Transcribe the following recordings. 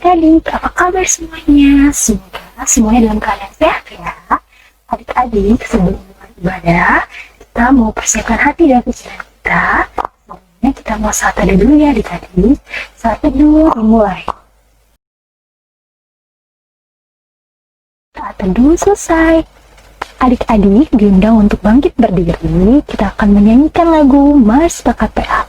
Adik-adik, apa kabar semuanya? Semoga semuanya dalam keadaan sehat ya. Adik-adik, sebelum beribadah, kita mau persiapkan hati dan pikiran kita. Sebelumnya kita mau saat teduh dulu ya adik-adik. Saat teduh dimulai. Saat teduh selesai. Adik-adik diundang untuk bangkit berdiri. Kita akan menyanyikan lagu Mars Bakat PA.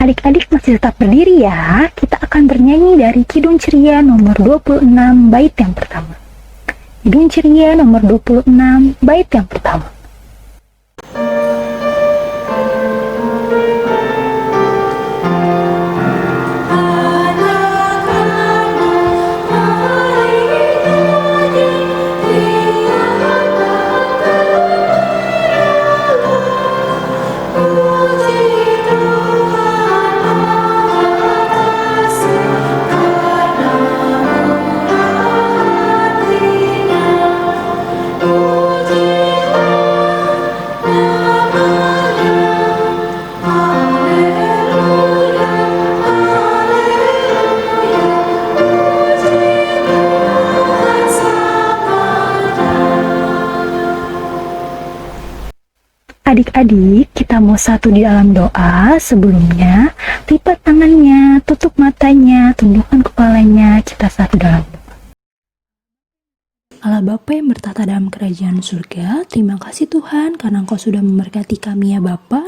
Adik-adik masih tetap berdiri ya. Kita akan bernyanyi dari Kidung Ceria nomor 26 bait yang pertama. Kidung Ceria nomor 26 bait yang pertama. Adik-adik, kita mau satu di dalam doa. Sebelumnya, lipat tangannya, tutup matanya, tundukkan kepalanya, kita satu dalam doa. Allah Bapa yang bertata dalam kerajaan surga, terima kasih Tuhan karena Engkau sudah memberkati kami ya Bapa,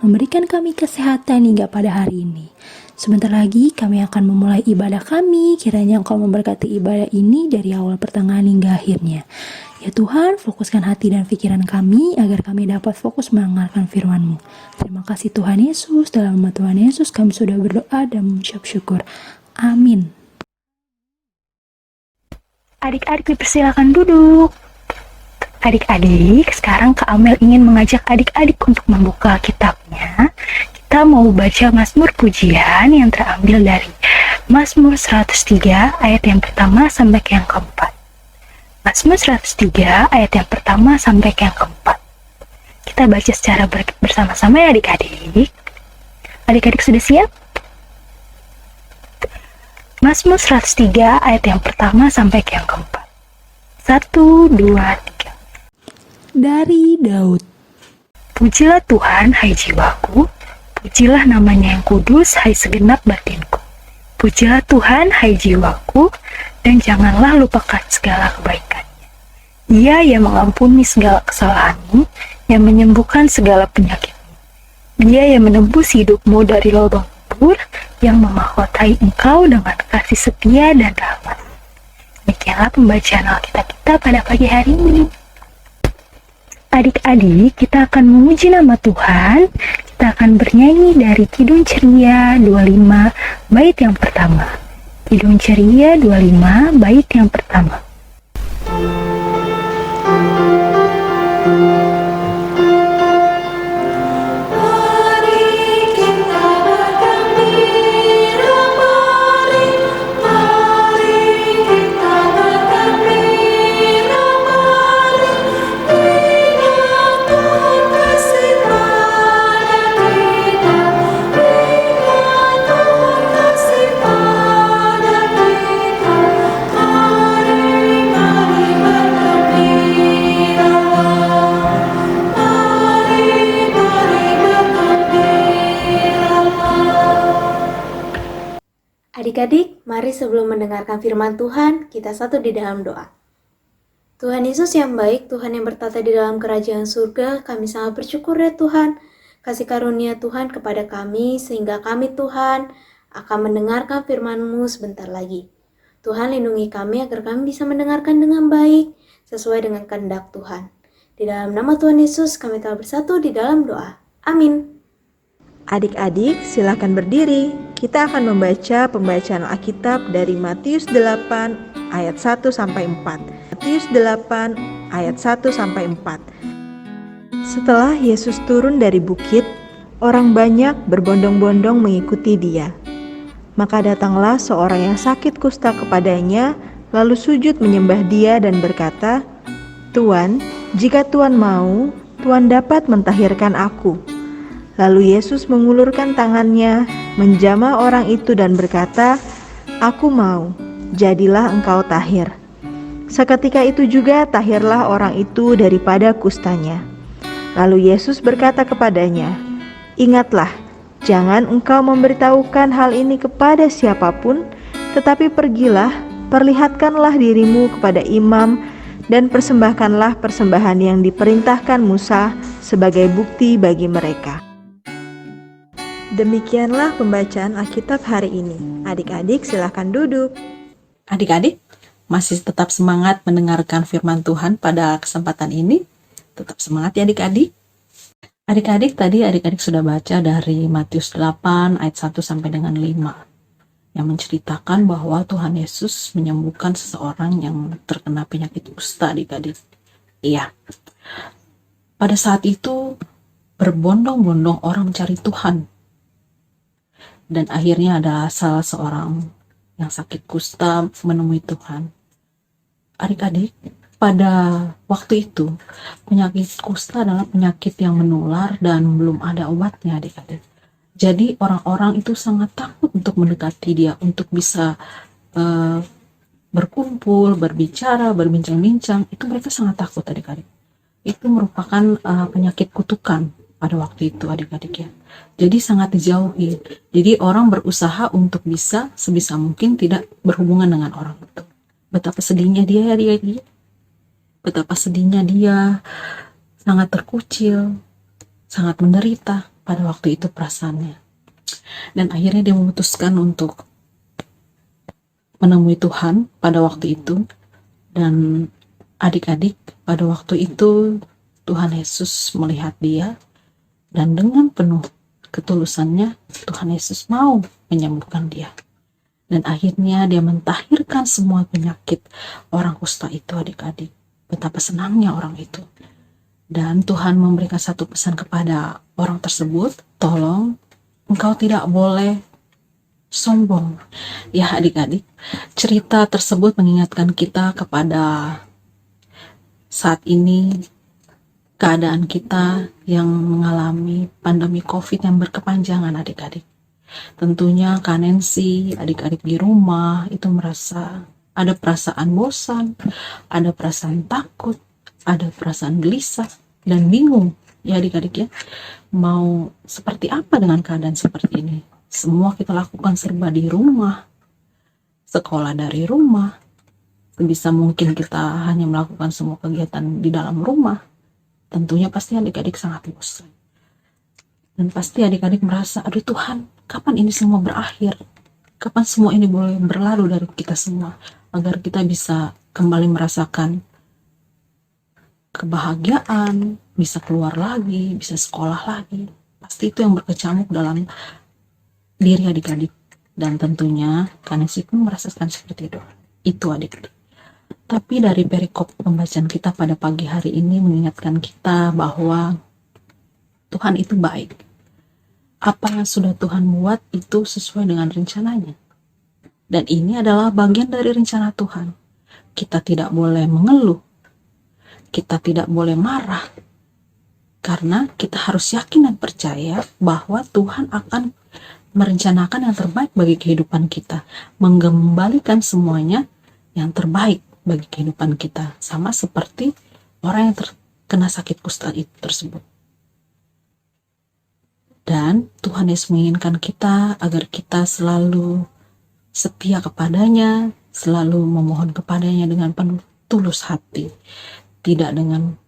memberikan kami kesehatan hingga pada hari ini. Sebentar lagi kami akan memulai ibadah kami, kiranya Engkau memberkati ibadah ini dari awal pertengahan hingga akhirnya. Ya Tuhan, fokuskan hati dan pikiran kami agar kami dapat fokus mendengarkan firman-Mu. Terima kasih Tuhan Yesus, dalam nama Tuhan Yesus kami sudah berdoa dan mengucap syukur. Amin. Adik-adik dipersilakan duduk. Adik-adik, sekarang Kak Amel ingin mengajak adik-adik untuk membuka kitabnya. Kita mau baca Mazmur Pujian yang terambil dari Mazmur 103 ayat yang pertama sampai ke yang keempat. Mazmur 103 ayat yang pertama sampai ke yang keempat. Kita baca secara bersama-sama ya adik-adik. Adik-adik sudah siap? Mazmur 103 ayat yang pertama sampai ke yang keempat. 1, 2, 3. Dari Daud. Pujilah Tuhan, hai jiwaku. Pujilah namanya yang kudus, hai segenap batinku. Pujilah Tuhan, hai jiwaku, dan janganlah lupakan segala kebaikannya. Dia yang mengampuni segala kesalahanmu, yang menyembuhkan segala penyakitmu. Dia yang menembus hidupmu dari lubang kubur, yang memahkotai engkau dengan kasih setia dan rahmat. Demikianlah inilah pembacaan Alkitab kita pada pagi hari ini. Adik-adik, kita akan memuji nama Tuhan. Kita akan bernyanyi dari Kidung Ceria 25 bait yang pertama. Kidung Ceria 25 bait yang pertama. Adik-adik, mari sebelum mendengarkan firman Tuhan, kita satu di dalam doa. Tuhan Yesus yang baik, Tuhan yang bertata di dalam kerajaan surga, kami sangat bersyukur ya Tuhan. Kasih karunia Tuhan kepada kami, sehingga kami Tuhan akan mendengarkan firman-Mu sebentar lagi. Tuhan lindungi kami agar kami bisa mendengarkan dengan baik, sesuai dengan kehendak Tuhan. Di dalam nama Tuhan Yesus, kami telah bersatu di dalam doa. Amin. Adik-adik, silakan berdiri. Kita akan membaca pembacaan Alkitab dari Matius 8 ayat 1 sampai 4. Matius 8 ayat 1 sampai 4. Setelah Yesus turun dari bukit, orang banyak berbondong-bondong mengikuti Dia. Maka datanglah seorang yang sakit kusta kepadanya, lalu sujud menyembah Dia dan berkata, "Tuan, jika Tuan mau, Tuan dapat mentahirkan aku." Lalu Yesus mengulurkan tangannya, menjamah orang itu dan berkata, "Aku mau, jadilah engkau tahir." Seketika itu juga tahirlah orang itu daripada kustanya. Lalu Yesus berkata kepadanya, "Ingatlah, jangan engkau memberitahukan hal ini kepada siapapun, tetapi pergilah, perlihatkanlah dirimu kepada imam, dan persembahkanlah persembahan yang diperintahkan Musa sebagai bukti bagi mereka." Demikianlah pembacaan Alkitab hari ini. Adik-adik silakan duduk. Adik-adik, masih tetap semangat mendengarkan firman Tuhan pada kesempatan ini? Tetap semangat ya adik-adik. Adik-adik, tadi adik-adik sudah baca dari Matius 8 ayat 1 sampai dengan 5 yang menceritakan bahwa Tuhan Yesus menyembuhkan seseorang yang terkena penyakit kusta adik-adik. Iya. Pada saat itu berbondong-bondong orang mencari Tuhan. Dan akhirnya ada salah seorang yang sakit kusta menemui Tuhan. Adik-adik, pada waktu itu penyakit kusta adalah penyakit yang menular dan belum ada obatnya adik-adik. Jadi orang-orang itu sangat takut untuk mendekati dia, untuk bisa berkumpul, berbicara, berbincang-bincang. Itu mereka sangat takut adik-adik. Itu merupakan penyakit kutukan pada waktu itu adik-adik ya. Jadi sangat dijauhi. Jadi orang berusaha untuk bisa sebisa mungkin tidak berhubungan dengan orang itu. Betapa sedihnya dia ya adik-adik. Betapa sedihnya dia, sangat terkucil, sangat menderita pada waktu itu perasaannya. Dan akhirnya dia memutuskan untuk menemui Tuhan pada waktu itu. Dan adik-adik, pada waktu itu Tuhan Yesus melihat dia. Dan dengan penuh ketulusannya, Tuhan Yesus mau menyembuhkan dia. Dan akhirnya dia mentahirkan semua penyakit orang kusta itu adik-adik. Betapa senangnya orang itu. Dan Tuhan memberikan satu pesan kepada orang tersebut, tolong engkau tidak boleh sombong. Ya adik-adik, cerita tersebut mengingatkan kita kepada saat ini keadaan kita yang mengalami pandemi COVID yang berkepanjangan adik-adik. Tentunya Kanensi, adik-adik di rumah itu merasa ada perasaan bosan, ada perasaan takut, ada perasaan gelisah dan bingung ya adik-adik ya. Mau seperti apa dengan keadaan seperti ini? Semua kita lakukan serba di rumah, sekolah dari rumah, sebisa mungkin kita hanya melakukan semua kegiatan di dalam rumah. Tentunya pasti adik-adik sangat bosan. Dan pasti adik-adik merasa, aduh Tuhan, kapan ini semua berakhir? Kapan semua ini boleh berlalu dari kita semua? Agar kita bisa kembali merasakan kebahagiaan, bisa keluar lagi, bisa sekolah lagi. Pasti itu yang berkecamuk dalam diri adik-adik. Dan tentunya Kanesi pun merasakan seperti itu. Itu adik-adik. Tapi dari perikop pembacaan kita pada pagi hari ini mengingatkan kita bahwa Tuhan itu baik. Apa yang sudah Tuhan buat itu sesuai dengan rencananya. Dan ini adalah bagian dari rencana Tuhan. Kita tidak boleh mengeluh. Kita tidak boleh marah. Karena kita harus yakin dan percaya bahwa Tuhan akan merencanakan yang terbaik bagi kehidupan kita. Mengembalikan semuanya yang terbaik bagi kehidupan kita. Sama seperti orang yang terkena sakit kusta itu tersebut. Dan Tuhan Yesus menginginkan kita agar kita selalu setia kepadanya, selalu memohon kepadanya dengan penuh tulus hati. Tidak dengan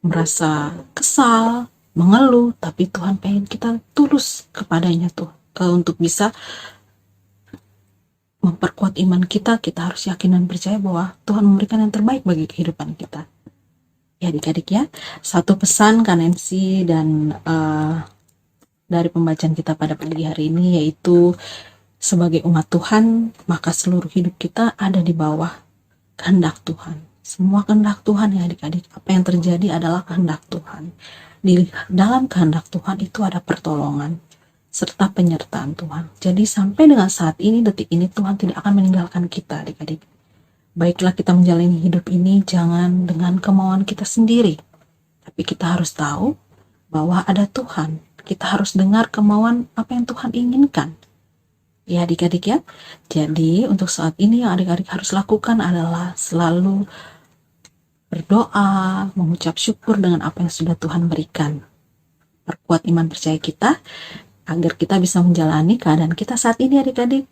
merasa kesal, mengeluh, tapi Tuhan pengen kita tulus kepadanya tuh. Untuk bisa memperkuat iman kita, kita harus yakin dan percaya bahwa Tuhan memberikan yang terbaik bagi kehidupan kita. Ya adik-adik ya, satu pesan Kanensi dan dari pembacaan kita pada pagi hari ini, yaitu sebagai umat Tuhan, maka seluruh hidup kita ada di bawah kehendak Tuhan. Semua kehendak Tuhan ya adik-adik. Apa yang terjadi adalah kehendak Tuhan. Di dalam kehendak Tuhan itu ada pertolongan serta penyertaan Tuhan. Jadi sampai dengan saat ini, detik ini, Tuhan tidak akan meninggalkan kita adik-adik. Baiklah kita menjalani hidup ini jangan dengan kemauan kita sendiri. Tapi kita harus tahu bahwa ada Tuhan. Kita harus dengar kemauan apa yang Tuhan inginkan. Ya adik-adik ya. Jadi untuk saat ini yang adik-adik harus lakukan adalah selalu berdoa, mengucap syukur dengan apa yang sudah Tuhan berikan. Perkuat iman percaya kita agar kita bisa menjalani keadaan kita saat ini adik-adik.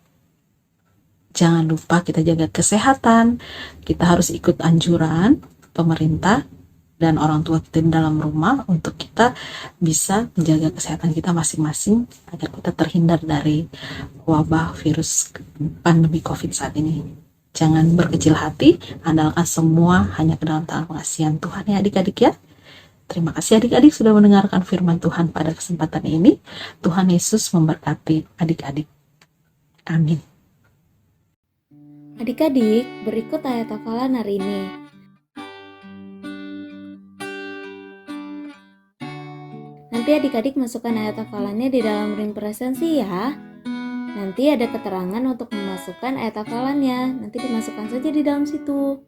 Jangan lupa kita jaga kesehatan. Kita harus ikut anjuran pemerintah dan orang tua kita di dalam rumah untuk kita bisa menjaga kesehatan kita masing-masing agar kita terhindar dari wabah virus pandemi COVID saat ini. Jangan berkecil hati, andalkan semua hanya ke dalam tangan pengasihan Tuhan ya adik-adik ya. Terima kasih adik-adik sudah mendengarkan firman Tuhan pada kesempatan ini. Tuhan Yesus memberkati adik-adik. Amin. Adik-adik, berikut ayat hafalan hari ini. Nanti adik-adik masukkan ayat hafalannya di dalam ring presensi ya. Nanti ada keterangan untuk memasukkan ayat hafalannya. Nanti dimasukkan saja di dalam situ.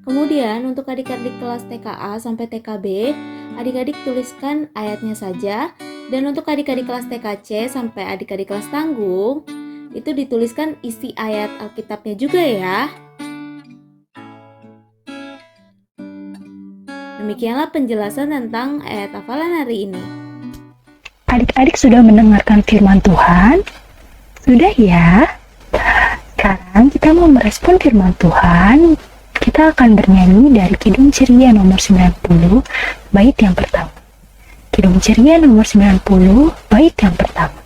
Kemudian untuk adik-adik kelas TKA sampai TKB, adik-adik tuliskan ayatnya saja. Dan untuk adik-adik kelas TKC sampai adik-adik kelas tanggung, itu dituliskan isi ayat Alkitabnya juga ya. Demikianlah penjelasan tentang ayat hafalan hari ini. Adik-adik sudah mendengarkan firman Tuhan? Sudah ya? Sekarang kita mau merespon firman Tuhan. Kita akan bernyanyi dari Kidung Ceria nomor 90, bait yang pertama. Kidung Ceria nomor 90, bait yang pertama.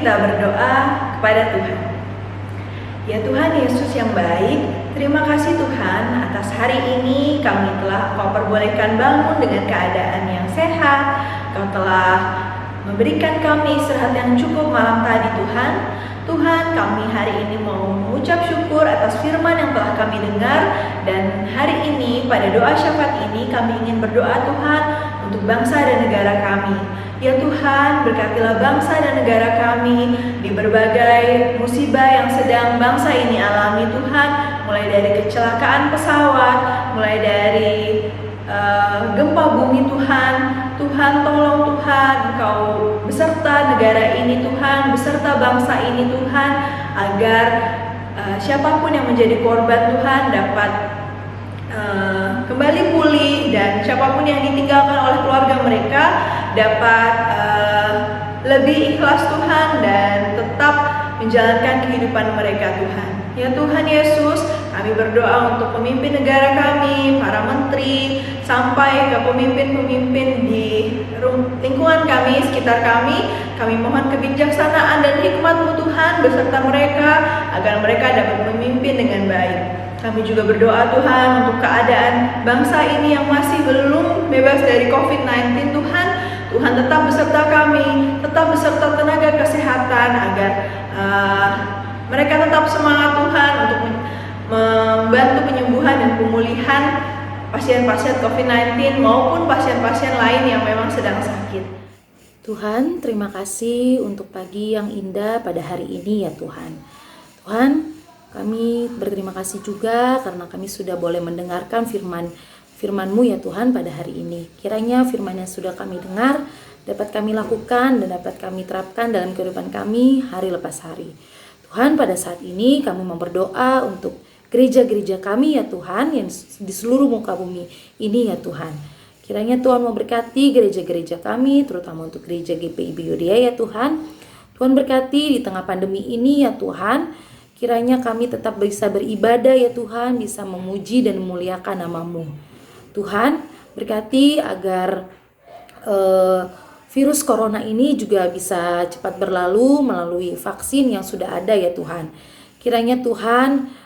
Kita berdoa kepada Tuhan. Ya Tuhan Yesus yang baik, terima kasih Tuhan atas hari ini kami telah Kau perbolehkan bangun dengan keadaan yang sehat. Kau telah memberikan kami istirahat yang cukup malam tadi Tuhan. Tuhan, kami hari ini mau mengucap syukur atas firman yang telah kami dengar. Dan hari ini pada doa syafaat ini kami ingin berdoa Tuhan untuk bangsa dan negara kami. Ya Tuhan, berkatilah bangsa dan negara kami di berbagai musibah yang sedang bangsa ini alami Tuhan. Mulai dari kecelakaan pesawat, mulai dari gempa bumi Tuhan. Tuhan tolong Tuhan, Engkau beserta negara ini Tuhan, beserta bangsa ini Tuhan, agar siapapun yang menjadi korban Tuhan dapat kembali pulih, dan siapapun yang ditinggalkan oleh keluarga mereka dapat lebih ikhlas Tuhan dan tetap menjalankan kehidupan mereka Tuhan. Ya Tuhan Yesus, kami berdoa untuk pemimpin negara kami, para menteri, sampai ke pemimpin-pemimpin di lingkungan kami, sekitar kami. Kami mohon kebijaksanaan dan hikmat-Mu Tuhan beserta mereka, agar mereka dapat memimpin dengan baik. Kami juga berdoa Tuhan untuk keadaan bangsa ini yang masih belum bebas dari COVID-19 Tuhan. Tuhan tetap beserta kami, tetap beserta tenaga kesehatan, agar mereka tetap semangat Tuhan untuk membantu penyembuhan dan pemulihan pasien-pasien COVID-19 maupun pasien-pasien lain yang memang sedang sakit. Tuhan, terima kasih untuk pagi yang indah pada hari ini ya Tuhan. Tuhan, kami berterima kasih juga karena kami sudah boleh mendengarkan firman-Mu ya Tuhan pada hari ini. Kiranya firman yang sudah kami dengar dapat kami lakukan dan dapat kami terapkan dalam kehidupan kami hari lepas hari. Tuhan, pada saat ini kami mau berdoa untuk gereja-gereja kami ya Tuhan yang di seluruh muka bumi ini ya Tuhan. Kiranya Tuhan mau berkati gereja-gereja kami, terutama untuk gereja GPI Yudea ya Tuhan. Tuhan berkati di tengah pandemi ini ya Tuhan. Kiranya kami tetap bisa beribadah ya Tuhan, bisa memuji dan memuliakan nama-Mu. Tuhan, berkati agar virus corona ini juga bisa cepat berlalu melalui vaksin yang sudah ada ya Tuhan. Kiranya Tuhan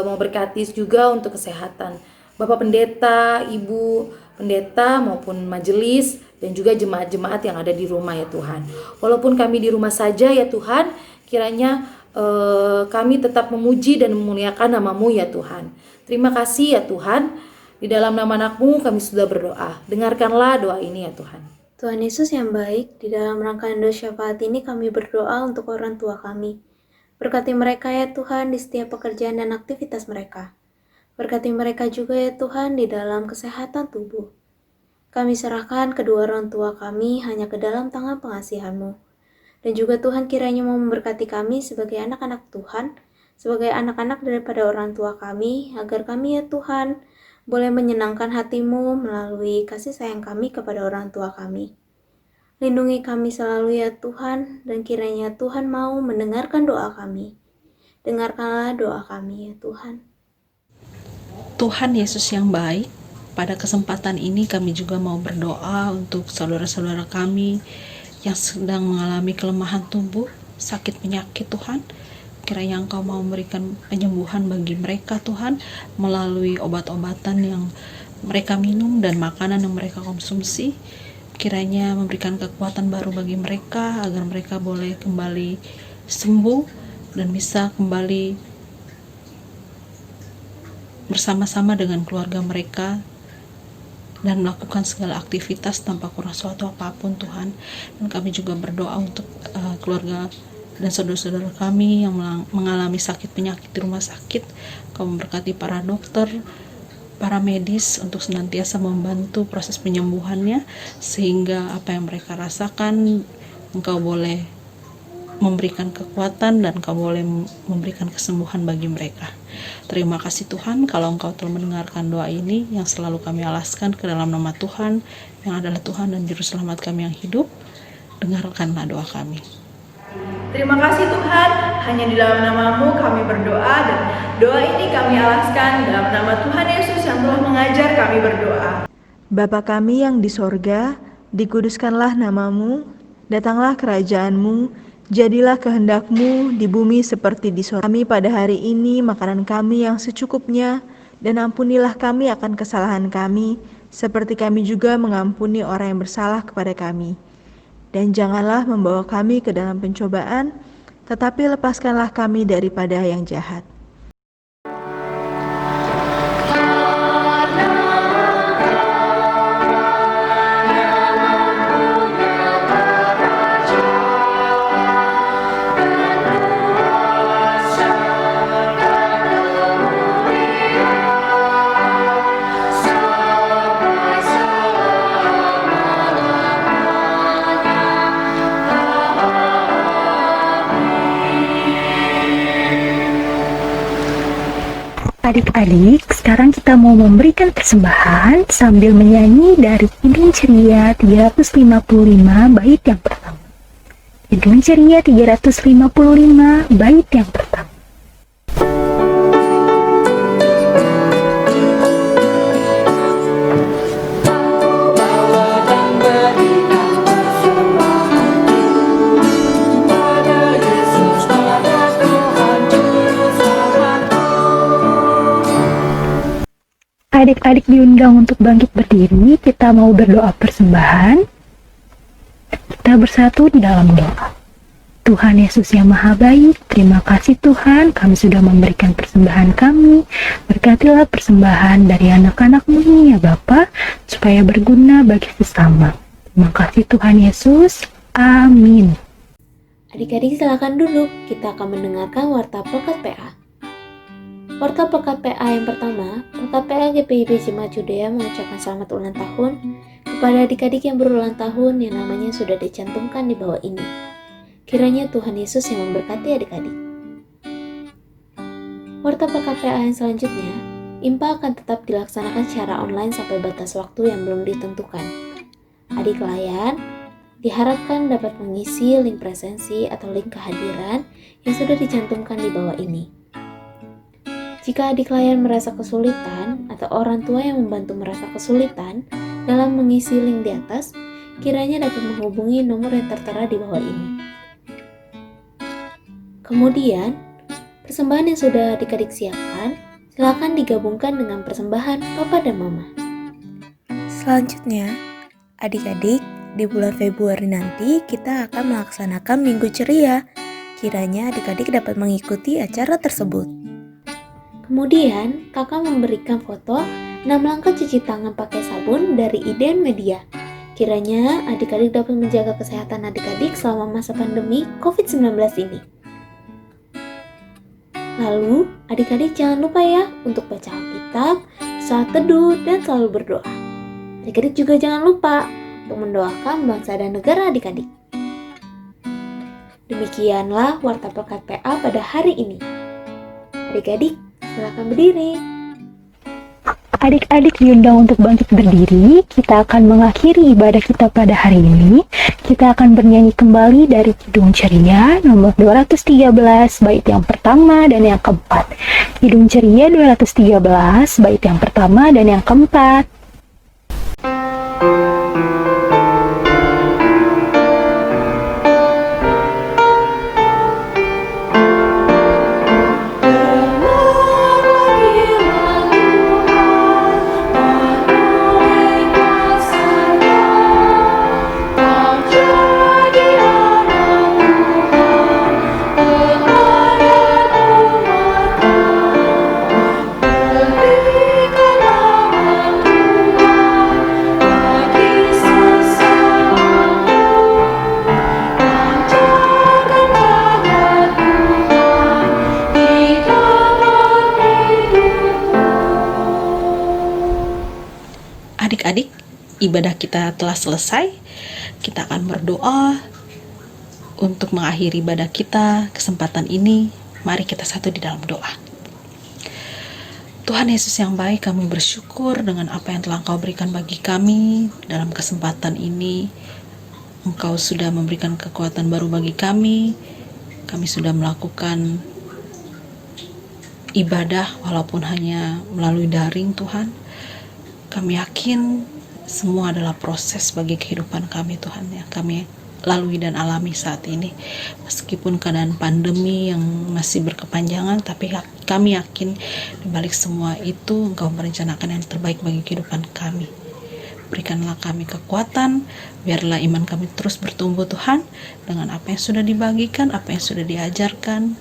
mau berkati juga untuk kesehatan Bapak Pendeta, Ibu Pendeta maupun majelis dan juga jemaat-jemaat yang ada di rumah ya Tuhan. Walaupun kami di rumah saja ya Tuhan, kiranya kami tetap memuji dan memuliakan nama-Mu ya Tuhan. Terima kasih ya Tuhan. Di dalam nama anak-Mu kami sudah berdoa. Dengarkanlah doa ini ya Tuhan. Tuhan Yesus yang baik, di dalam rangkaian doa syafaat ini kami berdoa untuk orang tua kami. Berkati mereka ya Tuhan di setiap pekerjaan dan aktivitas mereka. Berkati mereka juga ya Tuhan di dalam kesehatan tubuh. Kami serahkan kedua orang tua kami hanya ke dalam tangan pengasihan-Mu. Dan juga Tuhan kiranya mau memberkati kami sebagai anak-anak Tuhan, sebagai anak-anak daripada orang tua kami, agar kami ya Tuhan boleh menyenangkan hati-Mu melalui kasih sayang kami kepada orang tua kami. Lindungi kami selalu ya Tuhan, dan kiranya Tuhan mau mendengarkan doa kami. Dengarkanlah doa kami ya Tuhan. Tuhan Yesus yang baik, pada kesempatan ini kami juga mau berdoa untuk saudara-saudara kami yang sedang mengalami kelemahan tubuh, sakit penyakit Tuhan. Kiranya Engkau mau memberikan penyembuhan bagi mereka Tuhan, melalui obat-obatan yang mereka minum dan makanan yang mereka konsumsi. Kiranya memberikan kekuatan baru bagi mereka, agar mereka boleh kembali sembuh dan bisa kembali bersama-sama dengan keluarga mereka dan melakukan segala aktivitas tanpa kurang suatu apapun Tuhan. Dan kami juga berdoa untuk keluarga dan saudara-saudara kami yang mengalami sakit penyakit di rumah sakit. Kau memberkati para dokter, para medis untuk senantiasa membantu proses penyembuhannya, sehingga apa yang mereka rasakan Engkau boleh memberikan kekuatan dan Engkau boleh memberikan kesembuhan bagi mereka. Terima kasih Tuhan kalau Engkau telah mendengarkan doa ini yang selalu kami alaskan ke dalam nama Tuhan yang adalah Tuhan dan Juru Selamat kami yang hidup. Dengarkanlah doa kami. Terima kasih Tuhan, hanya di dalam nama-Mu kami berdoa, dan doa ini kami alaskan dalam nama Tuhan Yesus yang telah mengajar kami berdoa. Bapa kami yang di sorga, dikuduskanlah nama-Mu, datanglah kerajaan-Mu, jadilah kehendak-Mu di bumi seperti di sorga. Kami pada hari ini makanan kami yang secukupnya, dan ampunilah kami akan kesalahan kami, seperti kami juga mengampuni orang yang bersalah kepada kami. Dan janganlah membawa kami ke dalam pencobaan, tetapi lepaskanlah kami daripada yang jahat. Adik-adik, sekarang kita mau memberikan persembahan sambil menyanyi dari Kidung Ceria 355 bait yang pertama. Kidung Ceria 355 bait yang pertama. Adik-adik diundang untuk bangkit berdiri, kita mau berdoa persembahan. Kita bersatu di dalam doa. Tuhan Yesus yang Maha Baik, terima kasih Tuhan, kami sudah memberikan persembahan kami. Berkatilah persembahan dari anak-anak-Mu ini ya Bapa, supaya berguna bagi sesama. Terima kasih Tuhan Yesus. Amin. Adik-adik silakan duduk, kita akan mendengarkan Warta Pekat PA. Warta Pekat PA yang pertama, Pekat PA GPIB Jemaat Judea mengucapkan selamat ulang tahun kepada adik-adik yang berulang tahun yang namanya sudah dicantumkan di bawah ini. Kiranya Tuhan Yesus yang memberkati adik-adik. Warta Pekat PA yang selanjutnya, IMPA akan tetap dilaksanakan secara online sampai batas waktu yang belum ditentukan. Adik layan diharapkan dapat mengisi link presensi atau link kehadiran yang sudah dicantumkan di bawah ini. Jika adik layan merasa kesulitan atau orang tua yang membantu merasa kesulitan dalam mengisi link di atas, kiranya dapat menghubungi nomor yang tertera di bawah ini. Kemudian, persembahan yang sudah adik-adik siapkan, silakan digabungkan dengan persembahan Papa dan Mama. Selanjutnya, adik-adik, di bulan Februari nanti kita akan melaksanakan Minggu Ceria. Kiranya adik-adik dapat mengikuti acara tersebut. Kemudian, kakak memberikan foto 6 langkah cuci tangan pakai sabun dari Iden Media. Kiranya adik-adik dapat menjaga kesehatan adik-adik selama masa pandemi COVID-19 ini. Lalu, adik-adik jangan lupa ya untuk baca Alkitab, saat teduh, dan selalu berdoa. Adik-adik juga jangan lupa untuk mendoakan bangsa dan negara adik-adik. Demikianlah Warta Pekat PA pada hari ini. Adik-adik, silakan berdiri. Adik-adik diundang untuk bangkit berdiri. Kita akan mengakhiri ibadah kita pada hari ini. Kita akan bernyanyi kembali dari Kidung Ceria nomor 213 bait yang pertama dan yang keempat. Kidung Ceria 213 bait yang pertama dan yang keempat. Adik-adik, ibadah kita telah selesai. Kita akan berdoa untuk mengakhiri ibadah kita kesempatan ini. Mari kita satu di dalam doa. Tuhan Yesus yang baik, kami bersyukur dengan apa yang telah Engkau berikan bagi kami dalam kesempatan ini. Engkau sudah memberikan kekuatan baru bagi kami. Kami sudah melakukan ibadah walaupun hanya melalui daring, Tuhan. Kami yakin semua adalah proses bagi kehidupan kami, Tuhan, yang kami lalui dan alami saat ini. Meskipun keadaan pandemi yang masih berkepanjangan, tapi kami yakin di balik semua itu Engkau merencanakan yang terbaik bagi kehidupan kami. Berikanlah kami kekuatan, biarlah iman kami terus bertumbuh, Tuhan, dengan apa yang sudah dibagikan, apa yang sudah diajarkan.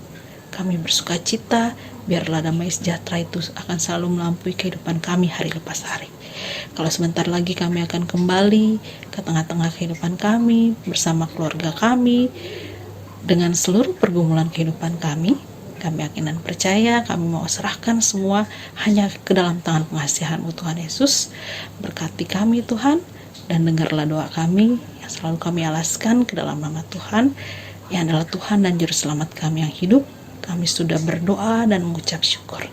Kami bersuka cita, biarlah damai sejahtera itu akan selalu melampaui kehidupan kami hari lepas hari. Kalau sebentar lagi kami akan kembali ke tengah-tengah kehidupan kami, bersama keluarga kami, dengan seluruh pergumulan kehidupan kami yakin dan percaya, kami mau serahkan semua hanya ke dalam tangan pengasihan-Mu, Tuhan Yesus. Berkati kami, Tuhan, dan dengarlah doa kami yang selalu kami alaskan ke dalam nama Tuhan, yang adalah Tuhan dan Juru Selamat kami yang hidup. Kami sudah berdoa dan mengucap syukur.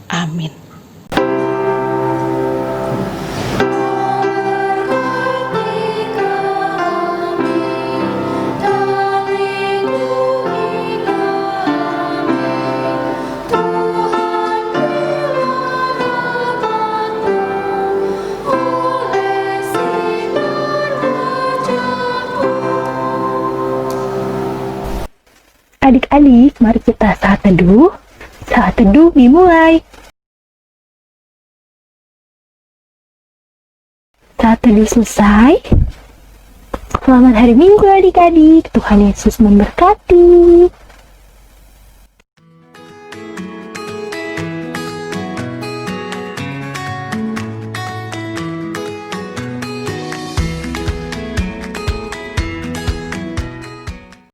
Amin. Adik-adik, mari kita saat teduh. Saat teduh dimulai. Saat teduh selesai. Selamat hari Minggu adik-adik. Tuhan Yesus memberkati.